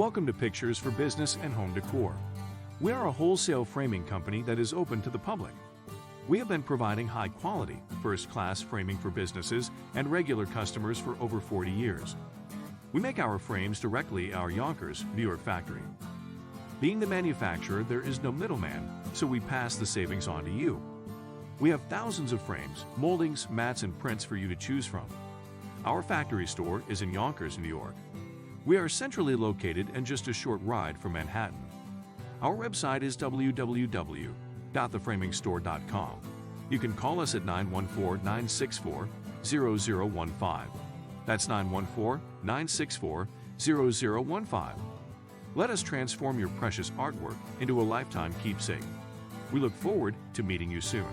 Welcome to Pictures for Business and Home Decor. We are a wholesale framing company that is open to the public. We have been providing high-quality, first-class framing for businesses and regular customers for over 40 years. We make our frames directly at our Yonkers, New York factory. Being the manufacturer, there is no middleman, so we pass the savings on to you. We have thousands of frames, moldings, mats, and prints for you to choose from. Our factory store is in Yonkers, New York. We are centrally located and just a short ride from Manhattan. Our website is www.theframingstore.com. You can call us at 914-964-0015. That's 914-964-0015. Let us transform your precious artwork into a lifetime keepsake. We look forward to meeting you soon.